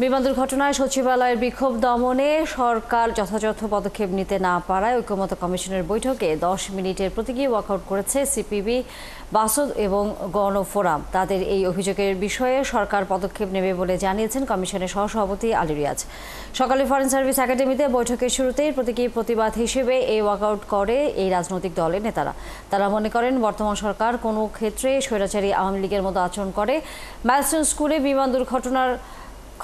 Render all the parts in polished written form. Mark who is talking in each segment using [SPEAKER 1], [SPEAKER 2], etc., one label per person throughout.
[SPEAKER 1] বিমান দুর্ঘটনায় সচিবালয়ের বিক্ষোভ দমনে সরকার যথাযথ পদক্ষেপ নিতে না পারায় ঐক্যমত্য কমিশনের বৈঠকে 10 মিনিটের প্রতীকী ওয়াকআউট করেছে সিপিবি, বাসদ এবং গণফোরাম। তাদের এই অভিযোগের বিষয়ে সরকার পদক্ষেপ নেবে বলে জানিয়েছেন কমিশনের সহসভাপতি আলী রিয়াজ। সকালে ফরেন সার্ভিস একাডেমিতে বৈঠকের শুরুতেই প্রতীকী প্রতিবাদ হিসেবে এই ওয়াকআউট করে এই রাজনৈতিক দলের নেতারা। তারা মনে করেন বর্তমান সরকার কোনো ক্ষেত্রে স্বৈরাচারী আওয়ামী লীগের মতো আচরণ করে। মাইলস্টোন স্কুলে বিমান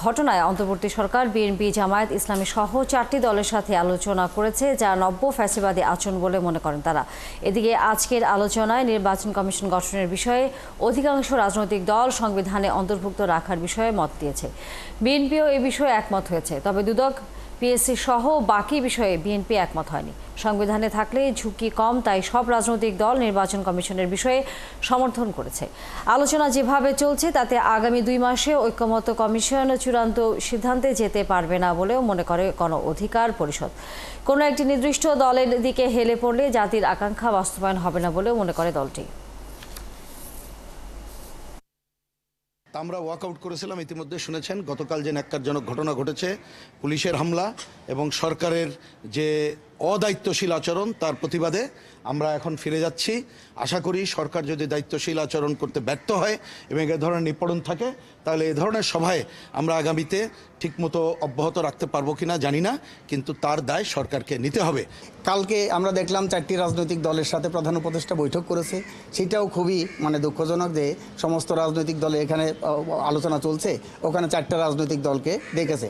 [SPEAKER 1] ঘটনায় অন্তর্বর্তী সরকার বিএনপি, জামায়াত ইসলামী সহ 4টি দলের সাথে আলোচনা করেছে, যা নব্য ফ্যাসিবাদী আচরণ বলে মনে করেন তারা। এদিকে আজকের আলোচনায় নির্বাচন কমিশন গঠনের বিষয়ে অধিকাংশ রাজনৈতিক দল সংবিধানে অন্তর্ভুক্ত রাখার বিষয়ে মত দিয়েছে। বিএনপিও এ বিষয়ে একমত হয়েছে, তবে দুদক, পিএসসি সহ বাকি বিষয়ে বিএনপি একমত হয়নি। সংবিধানে থাকলে ঝুঁকি কম, তাই সব রাজনৈতিক দল নির্বাচন কমিশনের বিষয়ে সমর্থন করেছে। আলোচনা যেভাবে চলছে তাতে আগামী 2 মাসে ঐক্যমত্য কমিশন চূড়ান্ত সিদ্ধান্তে যেতে পারবে না বলেও মনে করে গণ অধিকার পরিষদ। কোনো একটি নির্দিষ্ট দলের দিকে হেলে পড়লে জাতির আকাঙ্ক্ষা বাস্তবায়ন হবে না বলেও মনে করে দলটি।
[SPEAKER 2] আমরা ওয়াকআউট করেছিলাম, ইতিমধ্যে শুনেছেন গতকাল যে ন্যাক্কারজনক ঘটনা ঘটেছে, পুলিশের হামলা এবং সরকারের যে অদায়িত্বশীল আচরণ, তার প্রতিবাদে আমরা এখন ফিরে যাচ্ছি। আশা করি সরকার যদি দায়িত্বশীল আচরণ করতে ব্যর্থ হয় এবং এ ধরনের নিপীড়ন থাকে, তাহলে এ ধরনের সভায় আমরা আগামীতে ঠিকমতো অব্যাহত রাখতে পারবো কিনা জানি না, কিন্তু তার দায় সরকারকে নিতে হবে।
[SPEAKER 3] কালকে আমরা দেখলাম 4টি রাজনৈতিক দলের সাথে প্রধান উপদেষ্টা বৈঠক করেছে। সেটাও খুবই দুঃখজনক যে সমস্ত রাজনৈতিক দলে এখানে আলোচনা চলছে, ওখানে 4টা রাজনৈতিক দলকে ডেকেছে।